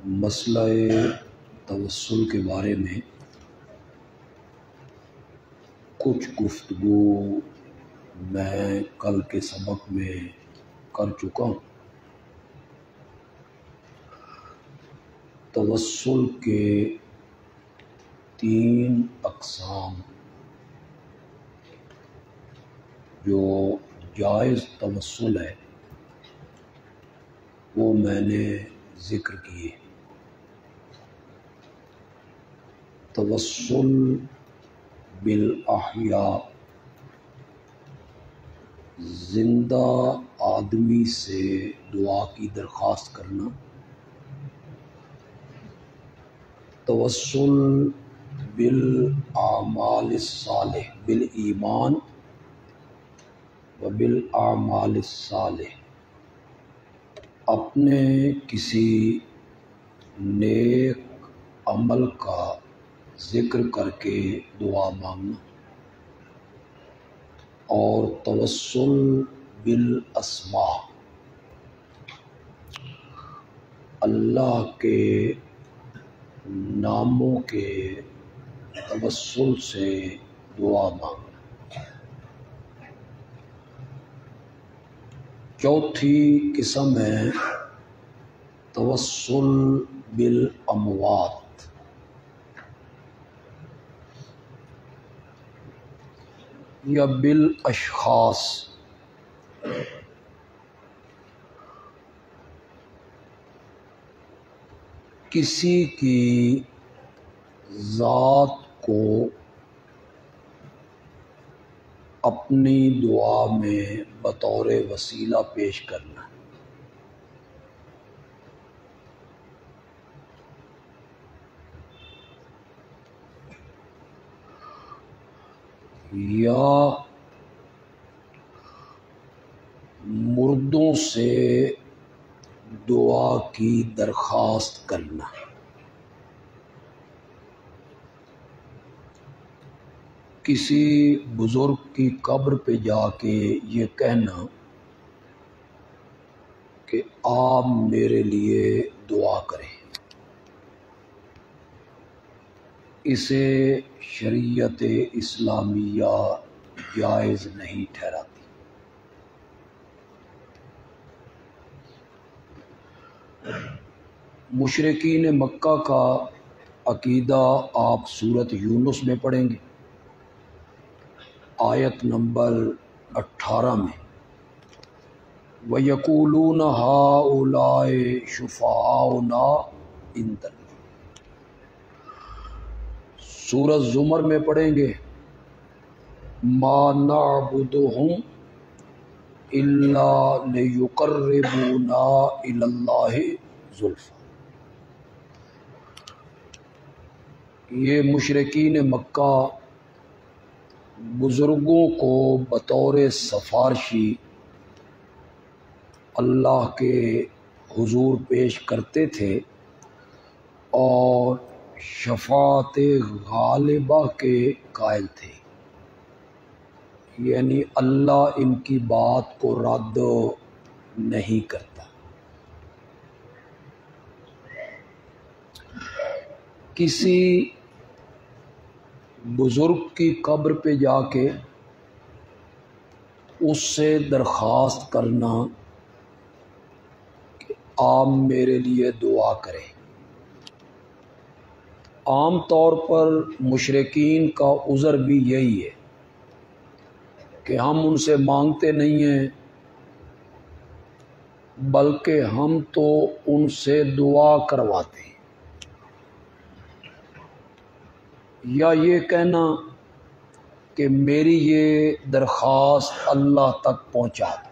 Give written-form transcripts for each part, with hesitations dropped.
مسئلہ توسل کے بارے میں کچھ گفتگو میں کل کے سبق میں کر چکا ہوں۔ توسل کے 3 اقسام جو جائز توسل ہے وہ میں نے ذکر کیے۔ توسل بالاحیاء، زندہ آدمی سے دعا کی درخواست کرنا۔ توسل بالاعمال الصالح، بالایمان و بالاعمال الصالح، اپنے کسی نیک عمل کا ذکر کر کے دعا مانگنا۔ اور توسل بالاسماء، اللہ کے ناموں کے توسل سے دعا مانگنا۔ چوتھی قسم ہے توسل بالاموات، یا بالاشخاص، کسی کی ذات کو اپنی دعا میں بطور وسیلہ پیش کرنا۔ یا مردوں سے دعا کی درخواست کرنا۔ کسی بزرگ کی قبر پہ جا کے یہ کہنا کہ آپ میرے لیے دعا کریں، اسے شریعت اسلامیہ جائز نہیں ٹھہراتی۔ مشرکین مکہ کا عقیدہ آپ سورۃ یونس میں پڑھیں گے، آیت نمبر 18 میں، وَيَقُولُونَ هَؤُلَاءِ شُفَعَاؤُنَا عِندَ اللَّهِ۔ سورۃ زمر میں پڑھیں گے، مَا نَعْبُدُهُمْ إِلَّا لِيُقَرِّبُونَا إِلَى اللَّهِ زُلْفَىٰ۔ یہ مشرکین مکہ بزرگوں کو بطور سفارشی اللہ کے حضور پیش کرتے تھے اور شفاعت غالبہ کے قائل تھے، یعنی اللہ ان کی بات کو رد نہیں کرتا۔ کسی بزرگ کی قبر پہ جا کے اس سے درخواست کرنا کہ آپ میرے لیے دعا کریں۔ عام طور پر مشرکین کا عذر بھی یہی ہے کہ ہم ان سے مانگتے نہیں ہیں، بلکہ ہم تو ان سے دعا کرواتے ہیں، یا یہ کہنا کہ میری یہ درخواست اللہ تک پہنچا دو۔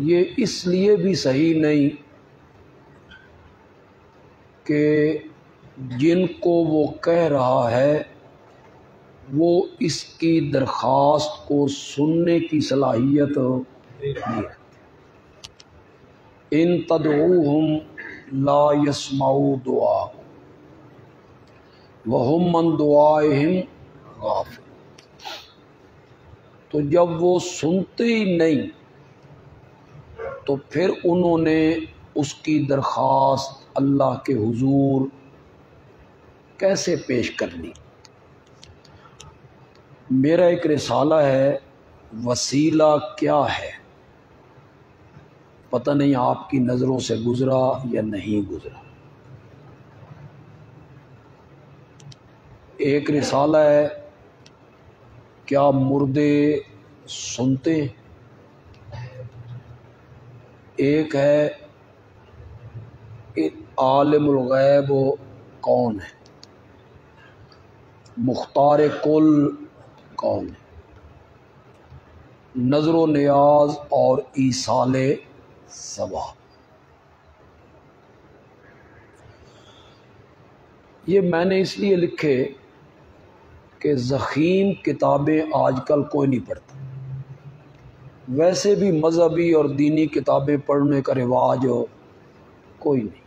یہ اس لیے بھی صحیح نہیں کہ جن کو وہ کہہ رہا ہے وہ اس کی درخواست کو سننے کی صلاحیت نہیں رکھتے۔ ان تدعوہم لا يسمعوا دعاءکم وہم من دعائہم غافلون۔ تو جب وہ سنتے ہی نہیں تو پھر انہوں نے اس کی درخواست اللہ کے حضور کیسے پیش کرنی؟ میرا ایک رسالہ ہے وسیلہ کیا ہے، پتہ نہیں آپ کی نظروں سے گزرا یا نہیں گزرا۔ ایک رسالہ ہے کیا مردے سنتے، ایک ہے عالم الغیب کون ہے، مختار کل کون ہے، نظر و نیاز اور ایصال ثواب۔ یہ میں نے اس لیے لکھے کہ ضخیم کتابیں آج کل کوئی نہیں پڑھتا، ویسے بھی مذہبی اور دینی کتابیں پڑھنے کا رواج کوئی نہیں،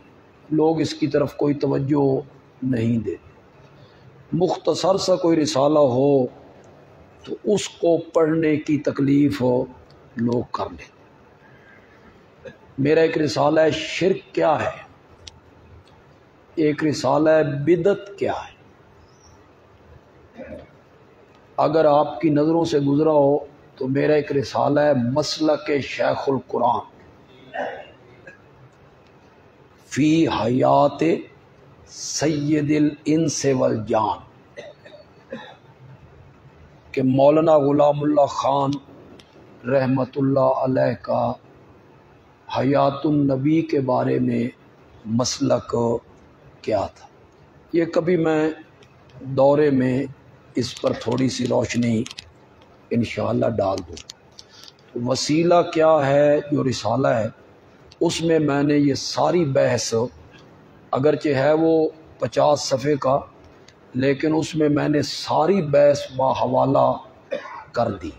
لوگ اس کی طرف کوئی توجہ نہیں دیتے۔ مختصر سا کوئی رسالہ ہو تو اس کو پڑھنے کی تکلیف لوگ کر لیں۔ میرا ایک رسالہ ہے شرک کیا ہے، ایک رسالہ ہے بدعت کیا ہے۔ اگر آپ کی نظروں سے گزرا ہو تو میرا ایک رسالہ ہے مسلک شیخ القرآن فی حیات سید الانس والجان، کہ مولانا غلام اللہ خان رحمت اللہ علیہ کا حیات النبی کے بارے میں مسلک کیا تھا۔ یہ کبھی میں دورے میں اس پر تھوڑی سی روشنی انشاءاللہ ڈال دوں۔ وسیلہ کیا ہے جو رسالہ ہے، اس میں نے یہ ساری بحث، اگرچہ ہے وہ 50 صفحے کا، لیکن اس میں نے ساری بحث باحوالہ کر دی۔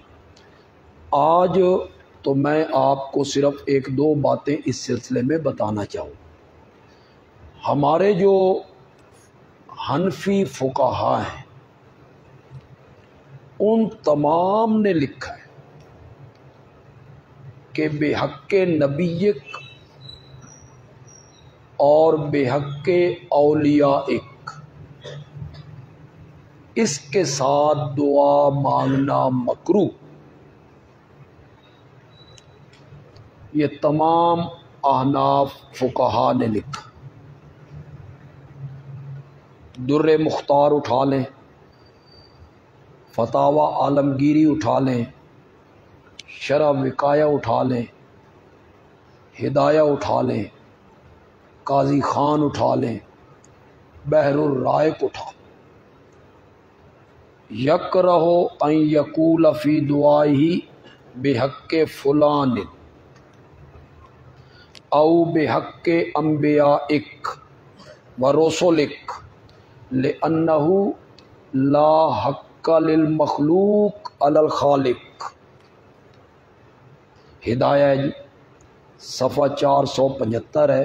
آج تو میں آپ کو صرف ایک دو باتیں اس سلسلے میں بتانا چاہوں۔ ہمارے جو حنفی فقہا ہیں ان تمام نے لکھا ہے کہ بے حق نبیک اور بے حق اولیائک، اس کے ساتھ دعا مانگنا مکروہ۔ یہ تمام احناف فقہا نے لکھا۔ در مختار اٹھا لیں، فتاوی عالمگیری اٹھا لیں، شرح وقایہ اٹھا لیں، ہدایہ اٹھا لیں، قاضی خان اٹھا لیں، بحر الرائق اٹھا لیں۔ یکرہ ان یقول فی دعائہ بحق فلان او بحق انبیائک و رسولک لأنہ لا حق للمخلوق علی الخالق۔ ہدایہ ہے جی، صفحہ 475 ہے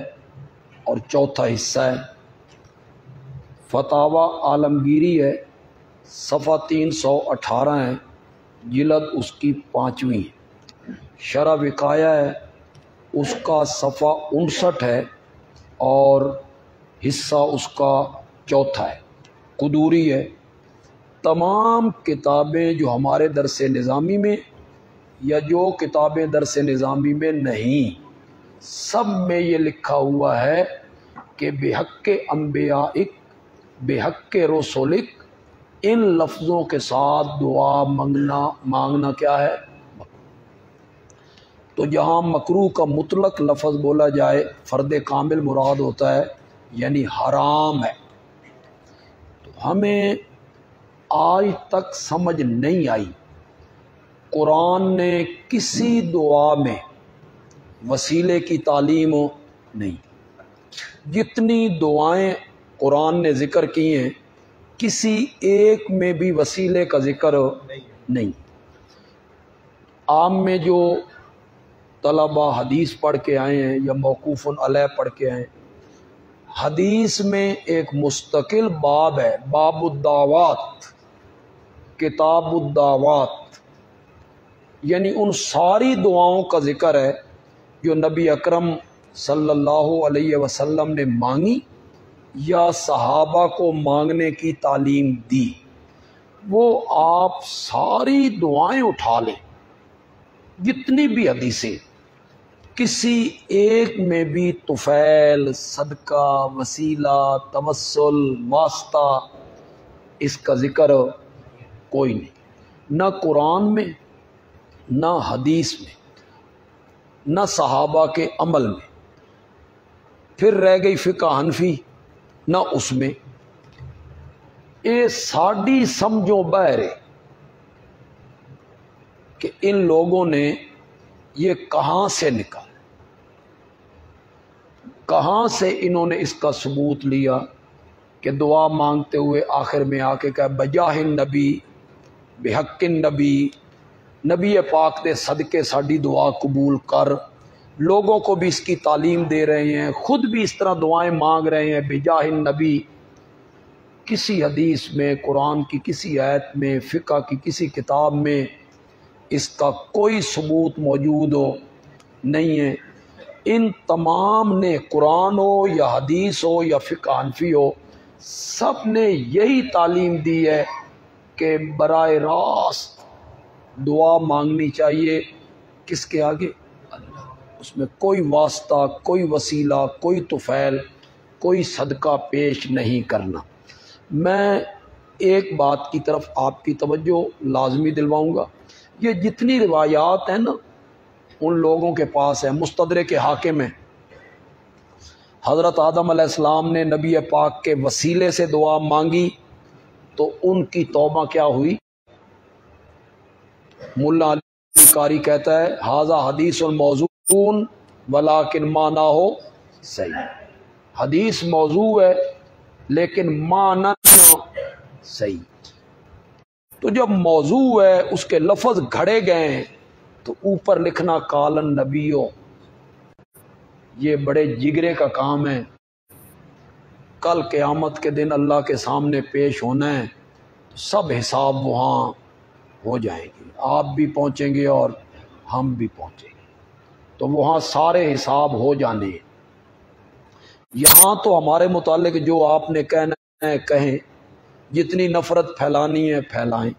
اور چوتھا حصہ ہے۔ فتاوی عالمگیری ہے، صفحہ 318 ہے، جلد اس کی 5ویں ہے۔ شرح وقایہ ہے، اس کا صفحہ 59 ہے اور حصہ اس کا چوتھا ہے۔ قدوری ہے۔ تمام کتابیں جو ہمارے درس نظامی میں یا جو کتابیں درس نظامی میں نہیں، سب میں یہ لکھا ہوا ہے کہ بحق انبیائک بحق رسولک، ان لفظوں کے ساتھ دعا مانگنا کیا ہے؟ تو جہاں مکروہ کا مطلق لفظ بولا جائے فرد کامل مراد ہوتا ہے، یعنی حرام ہے۔ تو ہمیں آج تک سمجھ نہیں آئی قرآن نے کسی دعا میں وسیلے کی تعلیم نہیں۔ جتنی دعائیں قرآن نے ذکر کی ہیں کسی ایک میں بھی وسیلے کا ذکر نہیں۔ عام میں جو طلبہ حدیث پڑھ کے آئے ہیں یا موقوف علیہ پڑھ کے آئے ہیں، حدیث میں ایک مستقل باب ہے، باب الدعوات، کتاب الدعوات، یعنی ان ساری دعاؤں کا ذکر ہے جو نبی اکرم صلی اللہ علیہ وسلم نے مانگی یا صحابہ کو مانگنے کی تعلیم دی، وہ آپ ساری دعائیں اٹھا لیں، جتنی بھی حدیثیں، کسی ایک میں بھی طفیل، صدقہ، وسیلہ، توسل، واسطہ اس کا ذکر کوئی نہیں، نہ قرآن میں، نہ حدیث میں، نہ صحابہ کے عمل میں۔ پھر رہ گئی فقہ حنفی، نہ اس میں۔ یہ ساڈی سمجھو بہرے کہ ان لوگوں نے یہ کہاں سے نکالا، کہاں سے انہوں نے اس کا ثبوت لیا کہ دعا مانگتے ہوئے آخر میں آ کے کہا بجاہ النبی بحق النبی، نبی پاک دے صدقے ساڈی دعا قبول کر۔ لوگوں کو بھی اس کی تعلیم دے رہے ہیں، خود بھی اس طرح دعائیں مانگ رہے ہیں بجاہ النبی۔ کسی حدیث میں، قرآن کی کسی آیت میں، فقہ کی کسی کتاب میں اس کا کوئی ثبوت موجود ہو نہیں ہے۔ ان تمام نے، قرآن ہو یا حدیث ہو یا فقہ حنفی ہو، سب نے یہی تعلیم دی ہے کہ براہ راست دعا مانگنی چاہیے۔ کس کے آگے؟ اللہ۔ اس میں کوئی واسطہ، کوئی وسیلہ، کوئی طفیل، کوئی صدقہ پیش نہیں کرنا۔ میں ایک بات کی طرف آپ کی توجہ لازمی دلواؤں گا، یہ جتنی روایات ہیں نا ان لوگوں کے پاس ہے، مستدرک حاکم ہے، حضرت آدم علیہ السلام نے نبی پاک کے وسیلے سے دعا مانگی تو ان کی توبہ کیا ہوئی؟ ملا علی قاری کہتا ہے ھذا حدیث موضوع ولیکن معنی ہو صحیح، حدیث موضوع ہے لیکن معنی صحیح۔ تو جب موضوع ہے، اس کے لفظ گھڑے گئے ہیں، تو اوپر لکھنا قال النبیو، یہ بڑے جگرے کا کام ہے۔ کل قیامت کے دن اللہ کے سامنے پیش ہونا ہے، سب حساب وہاں ہو جائیں گے، آپ بھی پہنچیں گے اور ہم بھی پہنچیں گے، تو وہاں سارے حساب ہو جانے ہیں۔ یہاں تو ہمارے متعلق جو آپ نے کہنا ہے کہیں، جتنی نفرت پھیلانی ہے پھیلائیں۔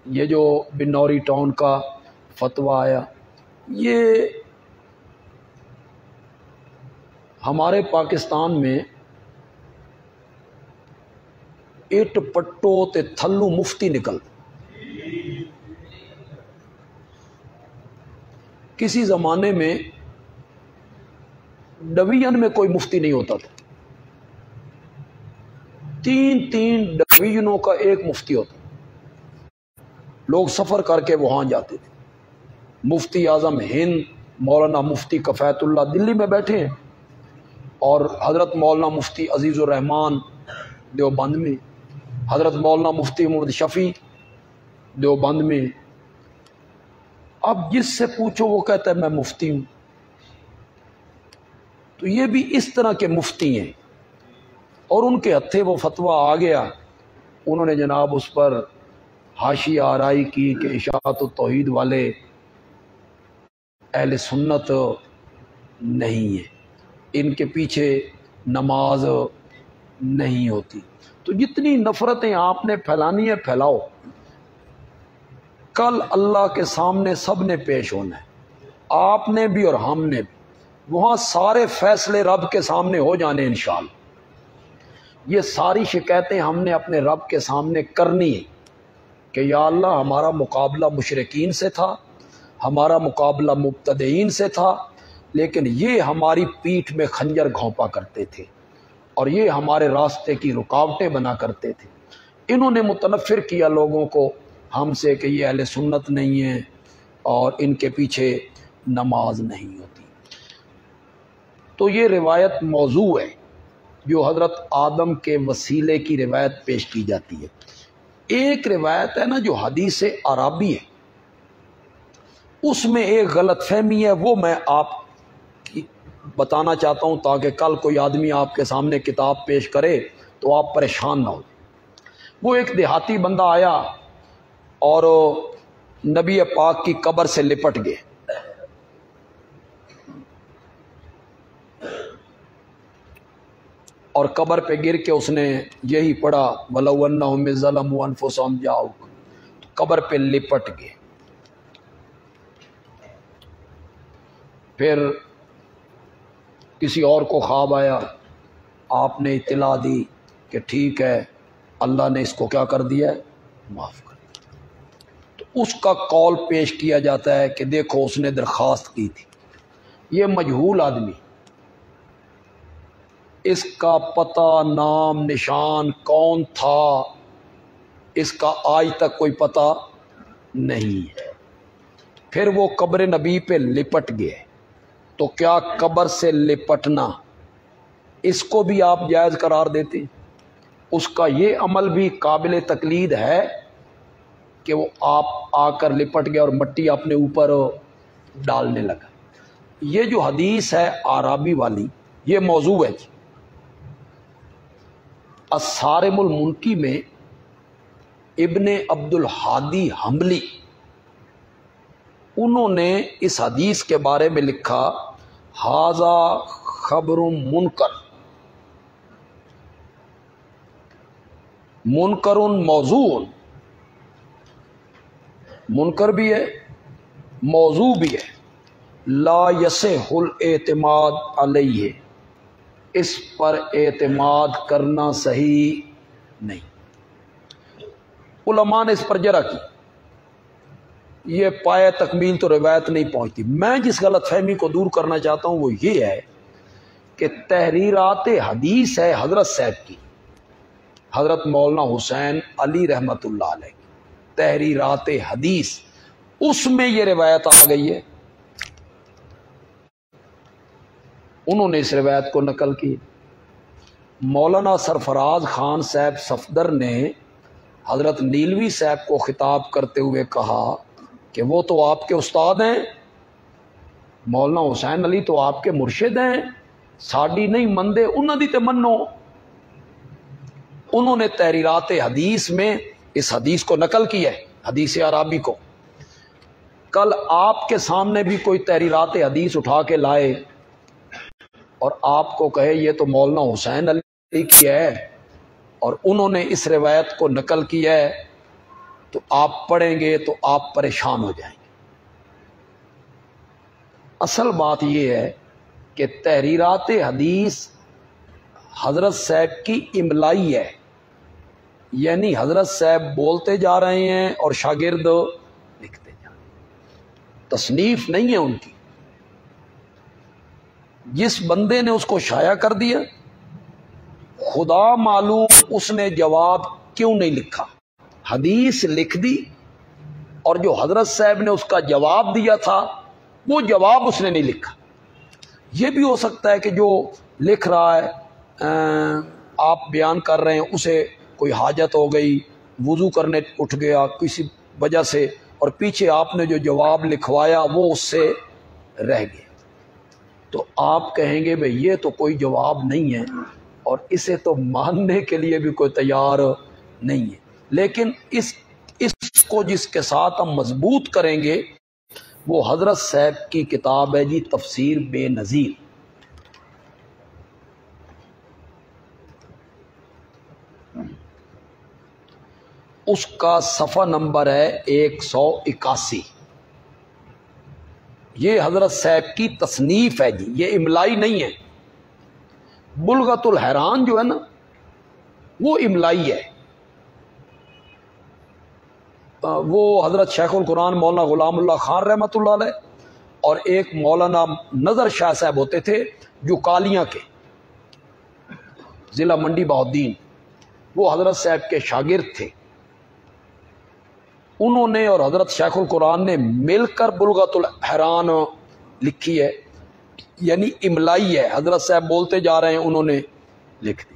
یہ جو بنوری ٹاؤن کا فتویٰ آیا، یہ ہمارے پاکستان میں اٹ پٹو تے تھلو مفتی نکل، کسی زمانے میں ڈویژن میں کوئی مفتی نہیں ہوتا تھا، 3 ڈویژنوں کا ایک مفتی ہوتا، لوگ سفر کر کے وہاں جاتے تھے۔ مفتی اعظم ہند مولانا مفتی کفایت اللہ دلی میں بیٹھے ہیں، اور حضرت مولانا مفتی عزیز الرحمان دیوبند میں، حضرت مولانا مفتی محمد شفیع دیوبند میں۔ اب جس سے پوچھو وہ کہتا ہے میں مفتی ہوں۔ تو یہ بھی اس طرح کے مفتی ہیں، اور ان کے ہتھے وہ فتویٰ آ گیا، انہوں نے جناب اس پر حاشیہ آرائی کی کہ اشاعت التوحید والے اہل سنت نہیں ہیں، ان کے پیچھے نماز نہیں ہوتی۔ تو جتنی نفرتیں آپ نے پھیلانی ہے پھیلاؤ، کل اللہ کے سامنے سب نے پیش ہونا ہے، آپ نے بھی اور ہم نے بھی، وہاں سارے فیصلے رب کے سامنے ہو جانے انشاءاللہ۔ یہ ساری شکایتیں ہم نے اپنے رب کے سامنے کرنی ہیں کہ یا اللہ ہمارا مقابلہ مشرکین سے تھا، ہمارا مقابلہ مبتدعین سے تھا، لیکن یہ ہماری پیٹھ میں خنجر گھونپا کرتے تھے اور یہ ہمارے راستے کی رکاوٹیں بنا کرتے تھے۔ انہوں نے متنفر کیا لوگوں کو ہم سے کہ یہ اہل سنت نہیں ہیں اور ان کے پیچھے نماز نہیں ہوتی۔ تو یہ روایت موضوع ہے جو حضرت آدم کے وسیلے کی روایت پیش کی جاتی ہے۔ ایک روایت ہے نا جو حدیث عرابی ہے، اس میں ایک غلط فہمی ہے، وہ میں آپ کی بتانا چاہتا ہوں تاکہ کل کوئی آدمی آپ کے سامنے کتاب پیش کرے تو آپ پریشان نہ ہو۔ وہ ایک دیہاتی بندہ آیا اور نبی پاک کی قبر سے لپٹ گئے، اور قبر پہ گر کے اس نے یہی پڑھا وَلَوْ أَنَّهُمْ إِذْ ظَلَمُوا أَنفُسَهُمْ جَاءُوكَ، تو قبر پہ لپٹ گئے۔ پھر کسی اور کو خواب آیا، آپ نے اطلاع دی کہ ٹھیک ہے اللہ نے اس کو کیا کر دیا ہے، معاف کر دیا، تو اس کا قول پیش کیا جاتا ہے کہ دیکھو اس نے درخواست کی تھی، یہ مجہول آدمی، اس کا پتہ نام نشان کون تھا اس کا آج تک کوئی پتہ نہیں ہے۔ پھر وہ قبر نبی پہ لپٹ گئے، تو کیا قبر سے لپٹنا اس کو بھی آپ جائز قرار دیتے؟ اس کا یہ عمل بھی قابل تقلید ہے کہ وہ آپ آ کر لپٹ گیا اور مٹی اپنے اوپر ڈالنے لگا۔ یہ جو حدیث ہے اعرابی والی، یہ موضوع ہے۔ الصارم المنکی میں ابن عبد الحادی حنبلی انہوں نے اس حدیث کے بارے میں لکھا ھذا خبر منکر، منکر موضوع، منکر بھی ہے موضوع بھی ہے، لا یصح الاعتماد علیہ، اس پر اعتماد کرنا صحیح نہیں۔ علماء نے اس پر جرح کی، یہ پائے تکمیل تو روایت نہیں پہنچتی۔ میں جس غلط فہمی کو دور کرنا چاہتا ہوں وہ یہ ہے کہ تحریرات حدیث ہے حضرت صاحب کی، حضرت مولانا حسین علی رحمۃ اللہ علیہ کی تحریرات حدیث، اس میں یہ روایت آ گئی ہے، انہوں نے اس روایت کو نقل کی۔ مولانا سرفراز خان صاحب صفدر نے حضرت نیلوی صاحب کو خطاب کرتے ہوئے کہا کہ وہ تو آپ کے استاد ہیں، مولانا حسین علی تو آپ کے مرشد ہیں، ساڈی نہیں مندے انہاں دی تے منو۔ انہوں نے تحریرات حدیث میں اس حدیث کو نقل کیا ہے، حدیث عرابی کو۔ کل آپ کے سامنے بھی کوئی تحریرات حدیث اٹھا کے لائے اور آپ کو کہے یہ تو مولانا حسین علی کی ہے اور انہوں نے اس روایت کو نقل کیا ہے، تو آپ پڑھیں گے تو آپ پریشان ہو جائیں گے۔ اصل بات یہ ہے کہ تحریرات حدیث حضرت صاحب کی املائی ہے، یعنی حضرت صاحب بولتے جا رہے ہیں اور شاگرد لکھتے جا رہے ہیں، تصنیف نہیں ہے ان کی۔ جس بندے نے اس کو شائع کر دیا خدا معلوم اس نے جواب کیوں نہیں لکھا، حدیث لکھ دی اور جو حضرت صاحب نے اس کا جواب دیا تھا وہ جواب اس نے نہیں لکھا۔ یہ بھی ہو سکتا ہے کہ جو لکھ رہا ہے آپ بیان کر رہے ہیں اسے کوئی حاجت ہو گئی، وضو کرنے اٹھ گیا کسی وجہ سے، اور پیچھے آپ نے جو جواب لکھوایا وہ اس سے رہ گیا، تو آپ کہیں گے بھئی یہ تو کوئی جواب نہیں ہے اور اسے تو ماننے کے لیے بھی کوئی تیار نہیں ہے۔ لیکن اس کو جس کے ساتھ ہم مضبوط کریں گے وہ حضرت صاحب کی کتاب ہے جی تفسیر بے نظیر، اس کا صفحہ نمبر ہے 181۔ یہ حضرت صاحب کی تصنیف ہے جی، یہ املائی نہیں ہے۔ بلغت الحیران جو ہے نا وہ املائی ہے، وہ حضرت شیخ القرآن مولانا غلام اللہ خان رحمۃ اللہ علیہ اور ایک مولانا نظر شاہ صاحب ہوتے تھے جو کالیاں کے ضلع منڈی بہاؤالدین، وہ حضرت صاحب کے شاگرد تھے۔ انہوں نے اور حضرت شیخ القرآن نے مل کر بلغت الحیران لکھی ہے، یعنی املائی ہے، حضرت صاحب بولتے جا رہے ہیں انہوں نے لکھ دی۔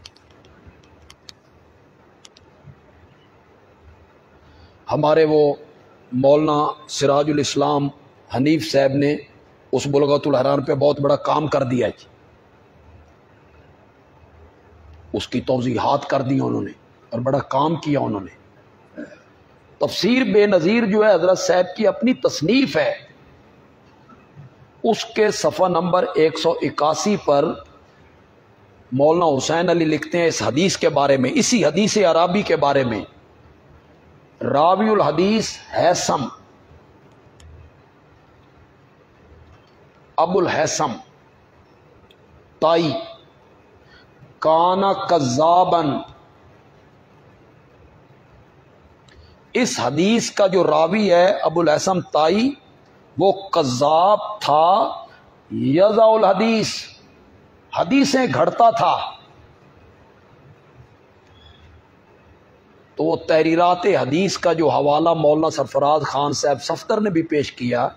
ہمارے وہ مولانا سراج الاسلام حنیف صاحب نے اس بلغت الحیران پہ بہت بڑا کام کر دیا ہے، اس کی توضیحات کر دی انہوں نے اور بڑا کام کیا انہوں نے۔ تفسیر بے نظیر جو ہے حضرت صاحب کی اپنی تصنیف ہے، اس کے صفحہ نمبر 181 پر مولانا حسین علی لکھتے ہیں اس حدیث کے بارے میں، اسی حدیث عربی کے بارے میں، راوی الحدیث ہیثم ابو الہیثم تائی کانا کذابن، اس حدیث کا جو راوی ہے ابو الہیثم تائی وہ کذاب تھا، یضع الحدیث، حدیثیں گھڑتا تھا۔ تو وہ تحریرات حدیث کا جو حوالہ مولانا سرفراز خان صاحب صفدر نے بھی پیش کیا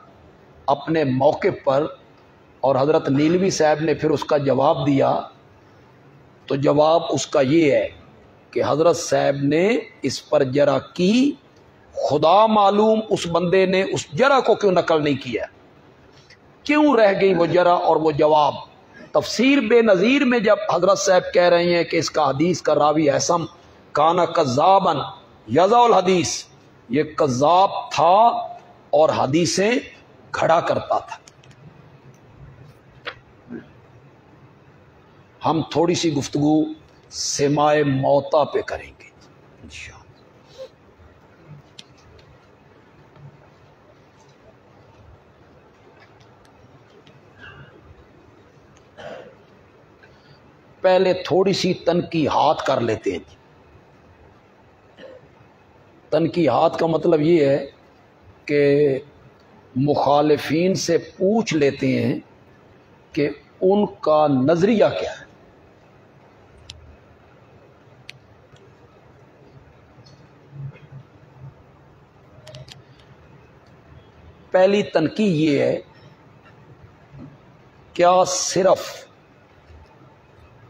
اپنے موقع پر، اور حضرت نیلوی صاحب نے پھر اس کا جواب دیا، تو جواب اس کا یہ ہے کہ حضرت صاحب نے اس پر جرح کی، خدا معلوم اس بندے نے اس جرح کو کیوں نقل نہیں کیا، کیوں رہ گئی وہ جرح اور وہ جواب۔ تفسیر بے نظیر میں جب حضرت صاحب کہہ رہے ہیں کہ اس کا حدیث کا راوی ہیثم کانا کذابن یضع الحدیث، یہ کذاب تھا اور حدیثیں کھڑا کرتا تھا۔ ہم تھوڑی سی گفتگو سماع موتا پہ کریں گے انشاءاللہ۔ پہلے تھوڑی سی تنقیحات کر لیتے ہیں۔ تنقیحات کا مطلب یہ ہے کہ مخالفین سے پوچھ لیتے ہیں کہ ان کا نظریہ کیا ہے۔ پہلی تنقیح یہ ہے، کیا صرف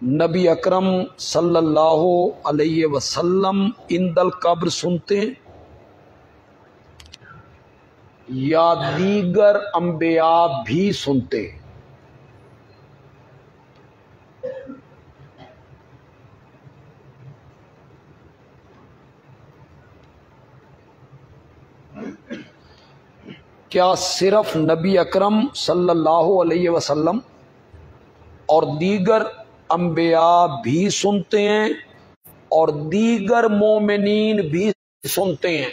نبی اکرم صلی اللہ علیہ وسلم عند القبر سنتے ہیں یا دیگر انبیاء بھی سنتے ہیں؟ کیا صرف نبی اکرم صلی اللہ علیہ وسلم اور دیگر انبیاء بھی سنتے ہیں اور دیگر مومنین بھی سنتے ہیں؟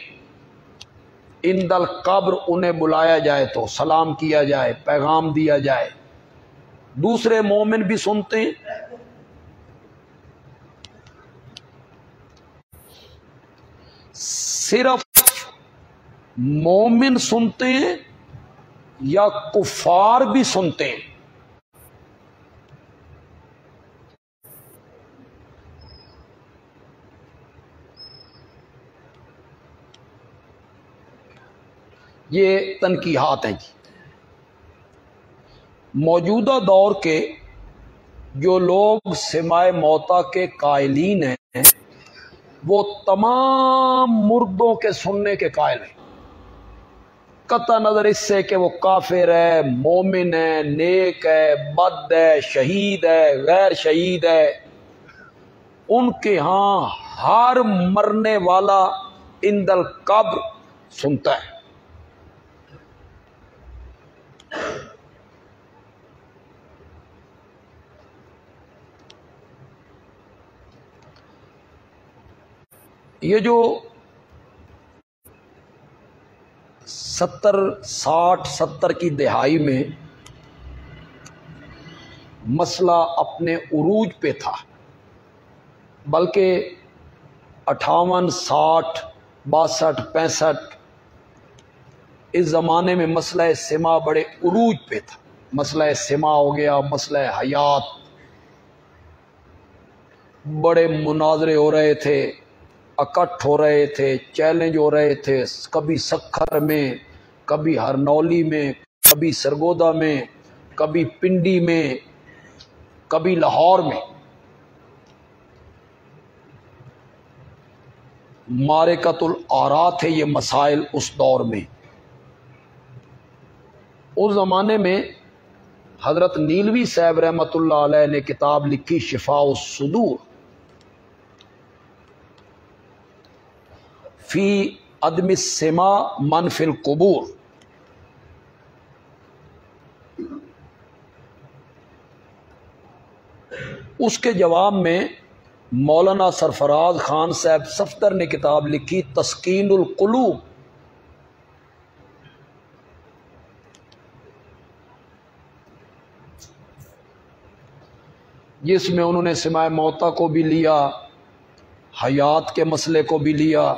عند القبر انہیں بلایا جائے تو سلام کیا جائے، پیغام دیا جائے، دوسرے مومن بھی سنتے ہیں؟ صرف مومن سنتے ہیں یا کفار بھی سنتے ہیں؟ یہ تنقیحات ہیں جی۔ موجودہ دور کے جو لوگ سماع موتا کے قائلین ہیں وہ تمام مردوں کے سننے کے قائل ہیں، قطع نظر اس سے کہ وہ کافر ہے، مومن ہے، نیک ہے، بد ہے، شہید ہے، غیر شہید ہے، ان کے ہاں ہر مرنے والا عند القبر سنتا ہے۔ یہ جو 70 کی دہائی میں مسئلہ اپنے عروج پہ تھا، بلکہ 58 60 62 65 اس زمانے میں مسئلہ سما بڑے عروج پہ تھا۔ مسئلہ سما ہو گیا، مسئلہ حیات، بڑے مناظرے ہو رہے تھے، اکٹھ ہو رہے تھے، چیلنج ہو رہے تھے، کبھی سکھر میں، کبھی ہرنولی میں، کبھی سرگودا میں، کبھی پنڈی میں، کبھی لاہور میں۔ معرکۃ الآراء تھے یہ مسائل اس دور میں۔ اس زمانے میں حضرت نیلوی صاحب رحمۃ اللہ علیہ نے کتاب لکھی شفاء الصدور فی عدم السماع من فی القبور۔ اس کے جواب میں مولانا سرفراز خان صاحب صفدر نے کتاب لکھی تسکین القلوب، جس میں انہوں نے سماع موتا کو بھی لیا، حیات کے مسئلے کو بھی لیا،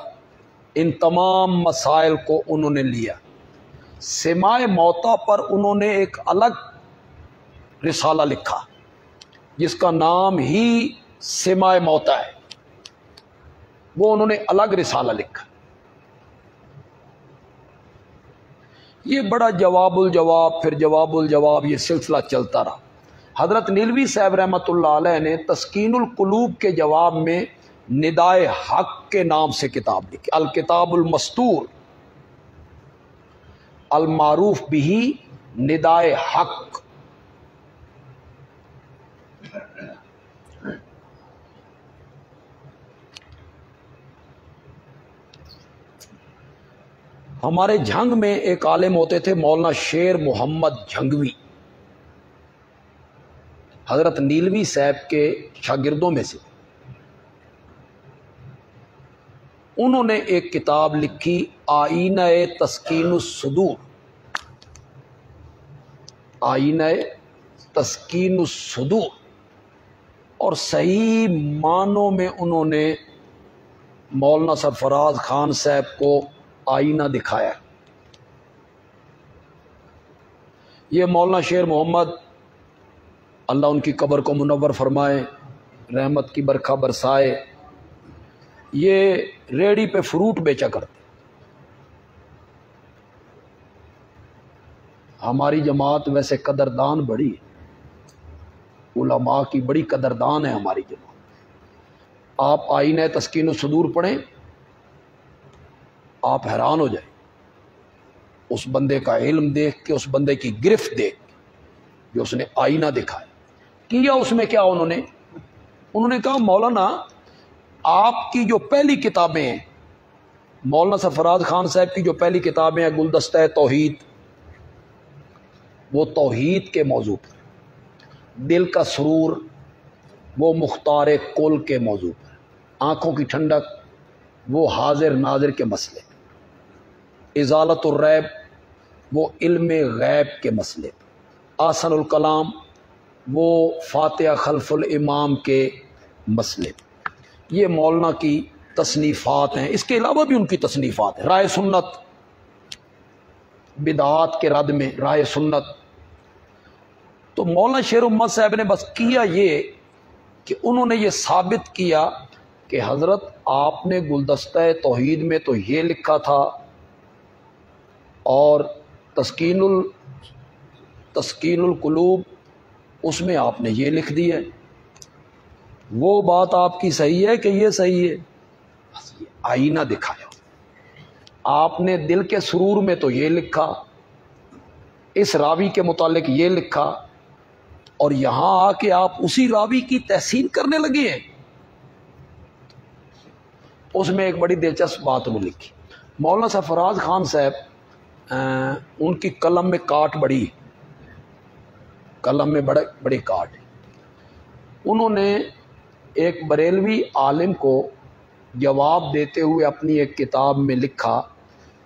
ان تمام مسائل کو انہوں نے لیا۔ سماع موتا پر انہوں نے ایک الگ رسالہ لکھا جس کا نام ہی سماع موتا ہے، وہ انہوں نے الگ رسالہ لکھا۔ یہ بڑا جواب الجواب پھر جواب الجواب یہ سلسلہ چلتا رہا۔ حضرت نیلوی صاحب رحمۃ اللہ علیہ نے تسکین القلوب کے جواب میں ندائے حق کے نام سے کتاب لکھی، الکتاب المستور المعروف بھی ندائے حق۔ ہمارے جھنگ میں ایک عالم ہوتے تھے مولانا شیر محمد جھنگوی، حضرت نیلوی صاحب کے شاگردوں میں سے۔ انہوں نے ایک کتاب لکھی آئینہ تسکین الصدور، آئینہ تسکین الصدور، اور صحیح معنوں میں انہوں نے مولانا سرفراز خان صاحب کو آئینہ دکھایا۔ یہ مولانا شیر محمد، اللہ ان کی قبر کو منور فرمائے، رحمت کی برکھا برسائے، یہ ریڑھی پہ فروٹ بیچا کرتے۔ ہماری جماعت ویسے قدردان بڑی ہے، علماء کی بڑی قدردان ہے ہماری جماعت۔ آپ آئینہ تسکین الصدور پڑھیں، آپ حیران ہو جائیں اس بندے کا علم دیکھ کے، اس بندے کی گرفت دیکھ کے جو اس نے آئینہ دکھایا۔ کیا اس میں کیا انہوں نے کہا مولانا آپ کی جو پہلی کتابیں ہیں، مولانا سرفراز خان صاحب کی جو پہلی کتابیں ہیں گلدستہ توحید، وہ توحید کے موضوع پر، دل کا سرور وہ مختار کل کے موضوع پر، آنکھوں کی ٹھنڈک وہ حاضر ناظر کے مسئلے پر، ازالت الریب وہ علم غیب کے مسئلے پر، آسن الکلام وہ فاتحہ خلف الامام کے مسئلے پر۔ یہ مولانا کی تصنیفات ہیں، اس کے علاوہ بھی ان کی تصنیفات ہیں۔ رائے سنت، بدعات کے رد میں رائے سنت۔ تو مولانا شیر محمد صاحب نے بس کیا یہ کہ انہوں نے یہ ثابت کیا کہ حضرت آپ نے گلدستہ توحید میں تو یہ لکھا تھا، اور تسکین القلوب اس میں آپ نے یہ لکھ دی ہے، وہ بات آپ کی صحیح ہے کہ یہ صحیح ہے؟ بس یہ آئینہ دکھایا۔ آپ نے دل کے سرور میں تو یہ لکھا، اس راوی کے متعلق یہ لکھا، اور یہاں آ کے آپ اسی راوی کی تحسین کرنے لگے ہیں۔ اس میں ایک بڑی دلچسپ بات انہوں نے لکھی۔ مولانا سرفراز خان صاحب ان کی قلم میں کاٹ بڑی، قلم میں بڑے کاٹ۔ انہوں نے ایک بریلوی عالم کو جواب دیتے ہوئے اپنی ایک کتاب میں لکھا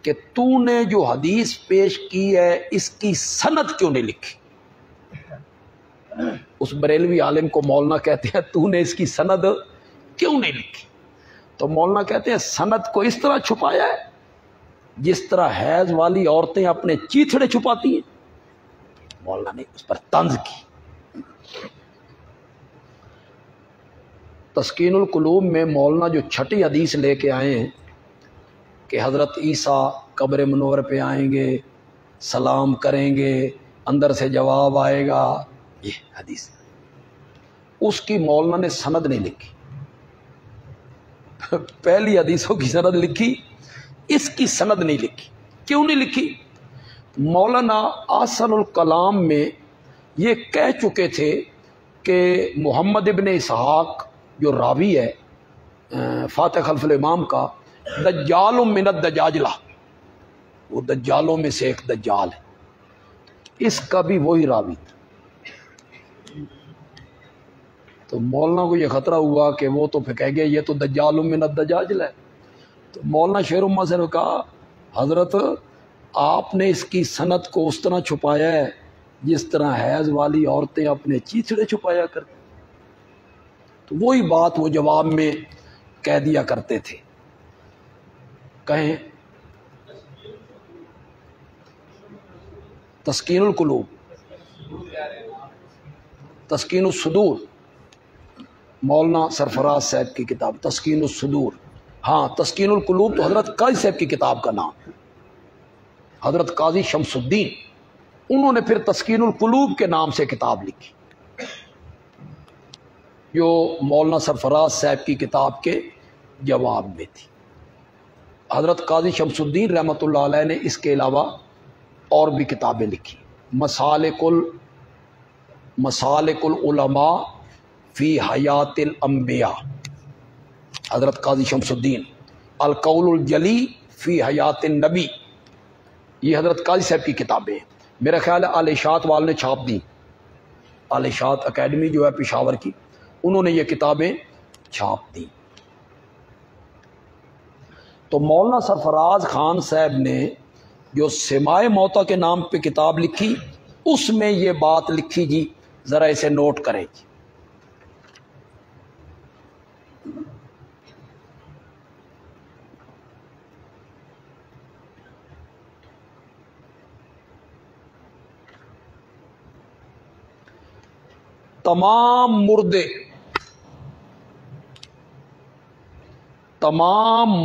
کہ تو نے جو حدیث پیش کی ہے اس کی سند کیوں نہیں لکھی؟ اس بریلوی عالم کو مولانا کہتے ہیں تو نے اس کی سند کیوں نہیں لکھی؟ تو مولانا کہتے ہیں سند کو اس طرح چھپایا ہے جس طرح حیض والی عورتیں اپنے چیتھڑے چھپاتی ہیں۔ مولانا نے اس پر طنز کی۔ تسکین القلوب میں مولانا جو چھٹی حدیث لے کے آئے ہیں کہ حضرت عیسیٰ قبر منور پہ آئیں گے، سلام کریں گے، اندر سے جواب آئے گا، یہ حدیث اس کی مولانا نے سند نہیں لکھی۔ پہلی حدیثوں کی سند لکھی، اس کی سند نہیں لکھی۔ کیوں نہیں لکھی؟ مولانا آسن الکلام میں یہ کہہ چکے تھے کہ محمد ابن اسحاق جو راوی ہے فاتح خلف الامام کا، دجال من الدجاجلہ، وہ دجالوں میں سے ایک دجال ہے، اس کا بھی وہی راوی تھا۔ تو مولانا کو یہ خطرہ ہوا کہ وہ تو پھر کہہ گیا یہ تو دجال من الدجاجل ہے. تو مولانا شیر محمد سے نے کہا حضرت آپ نے اس کی سند کو اس طرح چھپایا ہے جس طرح حیض والی عورتیں اپنے چیچڑے چھپایا کرتی. تو وہی بات وہ جواب میں کہہ دیا کرتے تھے. کہیں تسکین القلوب، تسکین الصدور، مولانا سرفراز صاحب کی کتاب تسکین الصدور. ہاں تسکین القلوب تو حضرت قاضی صاحب کی کتاب کا نام، حضرت قاضی شمس الدین، انہوں نے پھر تسکین القلوب کے نام سے کتاب لکھی جو مولانا سرفراز صاحب کی کتاب کے جواب میں تھی. حضرت قاضی شمس الدین رحمۃ اللہ علیہ نے اس کے علاوہ اور بھی کتابیں لکھی. مسالک العلماء فی حیات الانبیاء حضرت قاضی شمس الدین، القول الجلی فی حیات النبی، یہ حضرت قاضی صاحب کی کتابیں ہیں. میرا خیال ہے آل اشاعت والے نے چھاپ دی، آل اشاعت اکیڈمی جو ہے پشاور کی، انہوں نے یہ کتابیں چھاپ دی. تو مولانا سرفراز خان صاحب نے جو سماع موتا کے نام پہ کتاب لکھی اس میں یہ بات لکھی جی، ذرا اسے نوٹ کریں جی. تمام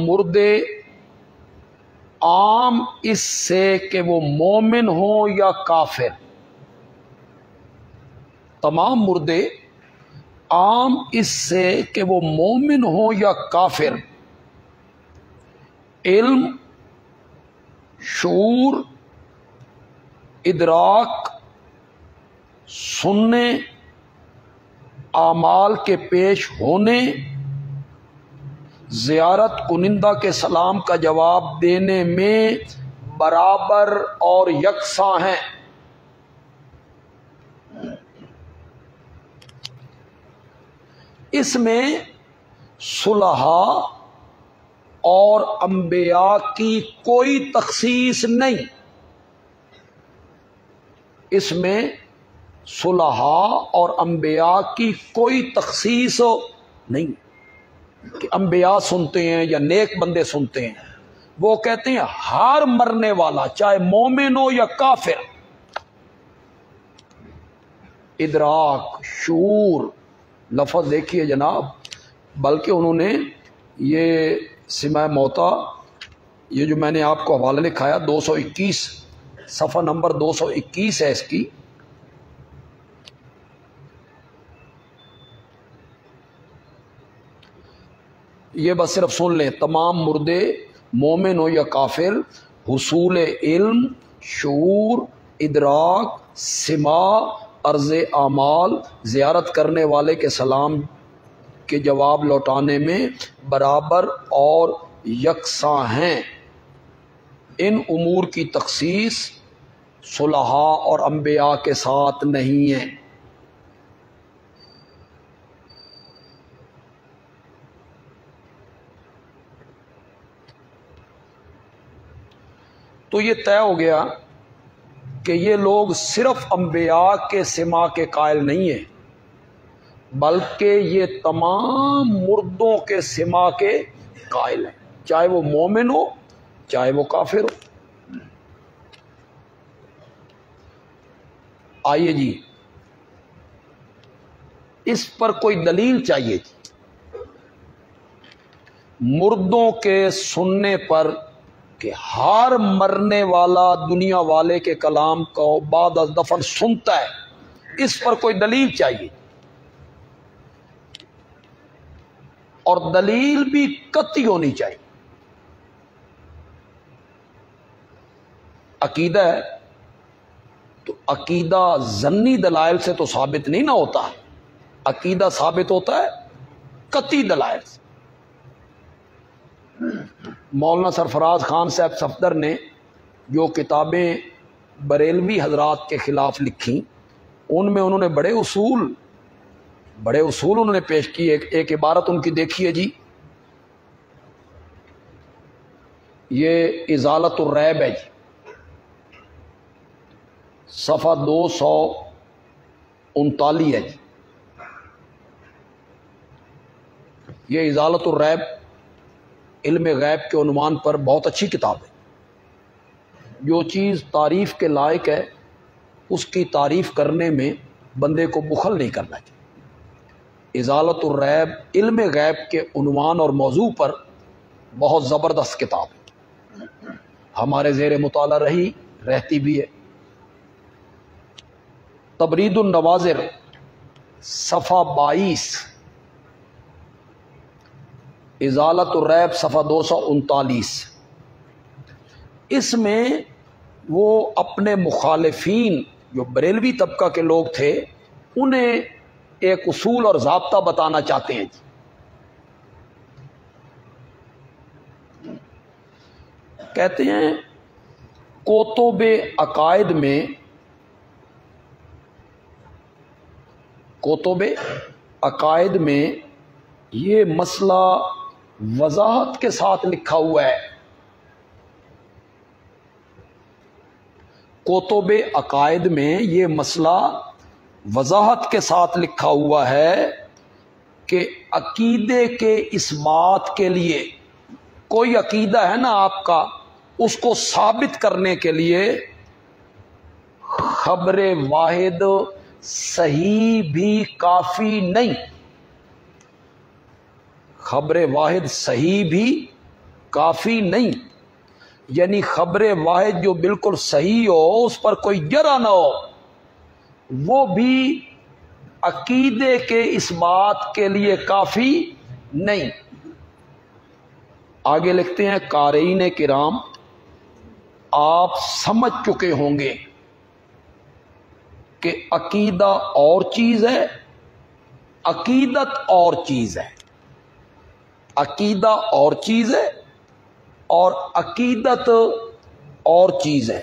مردے عام اس سے کہ وہ مومن ہوں یا کافر، تمام مردے عام اس سے کہ وہ مومن ہوں یا کافر، علم، شعور، ادراک، سننے، اعمال کے پیش ہونے، زیارت کنندہ کے سلام کا جواب دینے میں برابر اور یکساں ہیں. اس میں صلحاء اور انبیاء کی کوئی تخصیص نہیں، اس میں صلحاء اور انبیاء کی کوئی تخصیص نہیں کہ انبیاء سنتے ہیں یا نیک بندے سنتے ہیں. وہ کہتے ہیں ہر مرنے والا چاہے مومن ہو یا کافر، ادراک، شعور، لفظ دیکھیے جناب، بلکہ انہوں نے یہ سماع موتا، یہ جو میں نے آپ کو حوالہ لکھایا 221 صفحہ نمبر 221 ہے اس کی، یہ بس صرف سن لیں. تمام مردے مومن ہو یا کافر، حصول علم، شعور، ادراک، سماع، عرض اعمال، زیارت کرنے والے کے سلام کے جواب لوٹانے میں برابر اور یکساں ہیں. ان امور کی تخصیص صلحاء اور انبیاء کے ساتھ نہیں ہے. تو یہ طے ہو گیا کہ یہ لوگ صرف انبیاء کے سماع کے قائل نہیں ہیں، بلکہ یہ تمام مردوں کے سماع کے قائل ہیں، چاہے وہ مومن ہو چاہے وہ کافر ہو. آئیے جی، اس پر کوئی دلیل چاہیے جی. مردوں کے سننے پر کہ ہر مرنے والا دنیا والے کے کلام کو بعد از دفن سنتا ہے، اس پر کوئی دلیل چاہیے، اور دلیل بھی قطعی ہونی چاہیے. عقیدہ ہے تو عقیدہ ظنی دلائل سے تو ثابت نہیں نہ ہوتا، عقیدہ ثابت ہوتا ہے قطعی دلائل سے. مولانا سرفراز خان صاحب صفدر نے جو کتابیں بریلوی حضرات کے خلاف لکھی، ان میں انہوں نے بڑے اصول بڑے اصول انہوں نے پیش کیے. ایک عبارت ان کی دیکھیے جی، یہ ازالت الریب ہے جی، صفحہ 239 ہے جی. یہ ازالت الریب علم غیب کے عنوان پر بہت اچھی کتاب ہے. جو چیز تعریف کے لائق ہے اس کی تعریف کرنے میں بندے کو بخل نہیں کرنا چاہیے. ازالت الریب علم غیب کے عنوان اور موضوع پر بہت زبردست کتاب ہے، ہمارے زیر مطالعہ رہتی بھی ہے. تبرید النواظر صفحہ 22، ازالت الریب صفحہ 239. اس میں وہ اپنے مخالفین جو بریلوی طبقہ کے لوگ تھے انہیں ایک اصول اور ضابطہ بتانا چاہتے ہیں. کہتے ہیں کتب عقائد میں یہ مسئلہ وضاحت کے ساتھ لکھا ہوا ہے. کتب عقائد میں یہ مسئلہ وضاحت کے ساتھ لکھا ہوا ہے کہ عقیدے کے اس بات کے لیے، کوئی عقیدہ ہے نا آپ کا، اس کو ثابت کرنے کے لیے خبر واحد صحیح بھی کافی نہیں. خبر واحد صحیح بھی کافی نہیں، یعنی خبر واحد جو بالکل صحیح ہو، اس پر کوئی جرح نہ ہو، وہ بھی عقیدے کے اس بات کے لیے کافی نہیں. آگے لکھتے ہیں قارئین کرام، آپ سمجھ چکے ہوں گے کہ عقیدہ اور چیز ہے، عقیدت اور چیز ہے. عقیدہ اور چیز ہے اور عقیدت اور چیز ہے.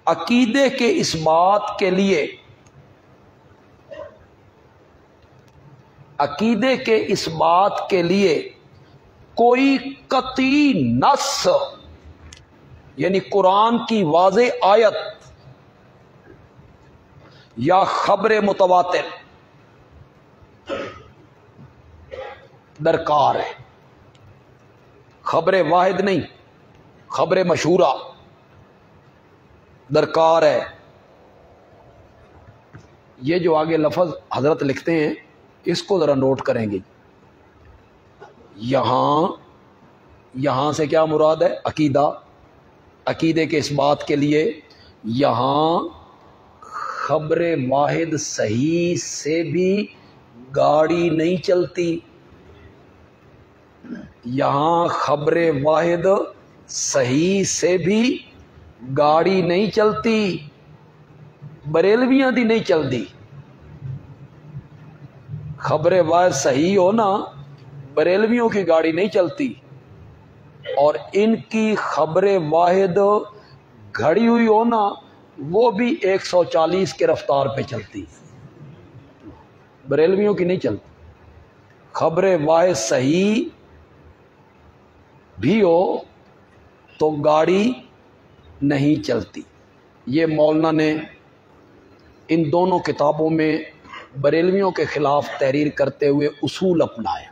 عقیدے کے اس بات کے لیے، عقیدے کے اس بات کے لیے کوئی قطعی نص یعنی قرآن کی واضح آیت یا خبر متواتر درکار ہے. خبر واحد نہیں، خبر مشہورہ درکار ہے. یہ جو آگے لفظ حضرت لکھتے ہیں اس کو ذرا نوٹ کریں گے. یہاں سے کیا مراد ہے؟ عقیدہ. عقیدے کے اس بات کے لیے یہاں خبر واحد صحیح سے بھی گاڑی نہیں چلتی. یہاں خبر واحد صحیح سے بھی گاڑی نہیں چلتی. بریلویاں دی نہیں چلتی. خبر واحد صحیح ہو نا، بریلویوں کی گاڑی نہیں چلتی. اور ان کی خبر واحد گھڑی ہوئی ہو نا، وہ بھی 140 کے رفتار پہ چلتی. بریلویوں کی نہیں چلتی. خبر واحد صحیح بھی ہو تو گاڑی نہیں چلتی. یہ مولانا نے ان دونوں کتابوں میں بریلویوں کے خلاف تحریر کرتے ہوئے اصول اپنایا.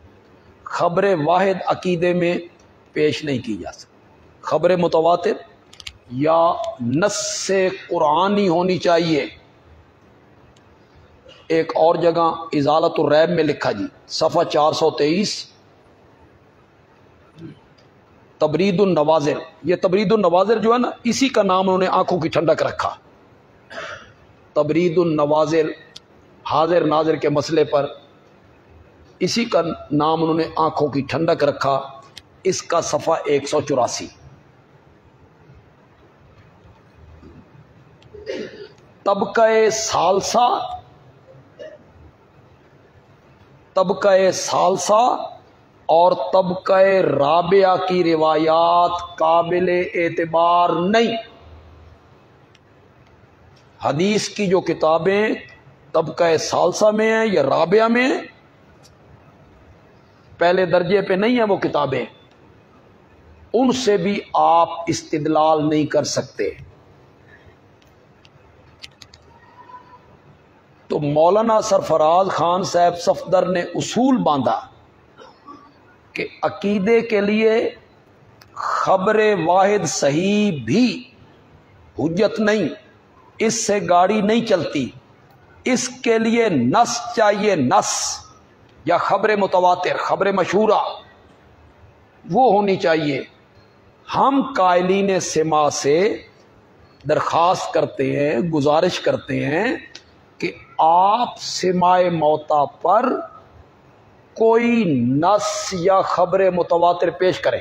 خبر واحد عقیدے میں پیش نہیں کی جا سکتی. خبر متواتر یا نص قرآنی ہونی چاہیے. ایک اور جگہ ازالت الریب میں لکھا جی، صفحہ 423، تبرید النواظر. یہ تبرید النواظر جو ہے نا، اسی کا نام انہوں نے آنکھوں کی ٹھنڈک رکھا. تبرید النواظر حاضر ناظر کے مسئلے پر اسی کا نام انہوں نے آنکھوں کی ٹھنڈک رکھا. اس کا صفحہ 184. طبقہ ثالثہ اور طبقہ رابعہ کی روایات قابل اعتبار نہیں. حدیث کی جو کتابیں طبقہ ثالثہ میں ہیں یا رابعہ میں ہیں، پہلے درجے پہ نہیں ہیں وہ کتابیں، ان سے بھی آپ استدلال نہیں کر سکتے۔ تو مولانا سرفراز خان صاحب صفدر نے اصول باندھا کہ عقیدے کے لیے خبر واحد صحیح بھی حجت نہیں، اس سے گاڑی نہیں چلتی، اس کے لیے نص چاہیے، نص یا خبر متواتر، خبر مشہورہ وہ ہونی چاہیے۔ ہم قائلین سماع سے درخواست کرتے ہیں، گزارش کرتے ہیں کہ آپ سماع موتا پر کوئی نص یا خبر متواتر پیش کریں،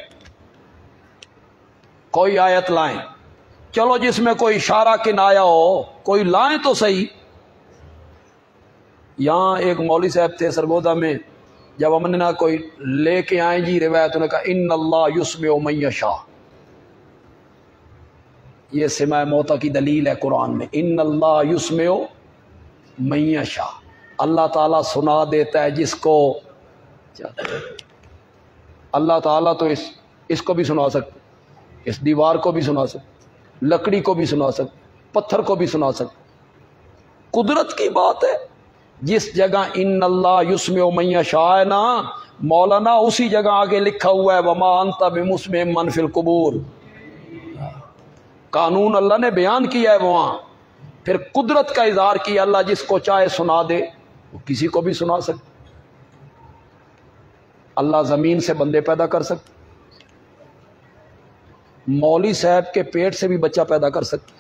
کوئی آیت لائیں، چلو جس میں کوئی اشارہ کنایا ہو کوئی لائیں تو صحیح۔ یہاں ایک مولوی صاحب تھے سرگودا میں، جب ہم نے نہ کوئی لے کے آئیں جی روایت، انہوں نے کہا ان اللہ یسمع من یشاء، یہ سماع موتا کی دلیل ہے قرآن میں، ان اللہ یسمع من یشاء، اللہ تعالیٰ سنا دیتا ہے جس کو چاہتا ہے۔ اللہ تعالیٰ تو اس کو بھی سنا سکتا، اس دیوار کو بھی سنا سکتا، لکڑی کو بھی سنا سکتا، پتھر کو بھی سنا سکتا، قدرت کی بات ہے۔ جس جگہ ان اللہ یسمع من یشاء نا مولانا، اسی جگہ آگے لکھا ہوا ہے وما انت بمسمع من فی القبور، قانون اللہ نے بیان کیا ہے وہاں، پھر قدرت کا اظہار کیا، اللہ جس کو چاہے سنا دے، وہ کسی کو بھی سنا سکتا۔ اللہ زمین سے بندے پیدا کر سکتا، مولوی صاحب کے پیٹ سے بھی بچہ پیدا کر سکتا،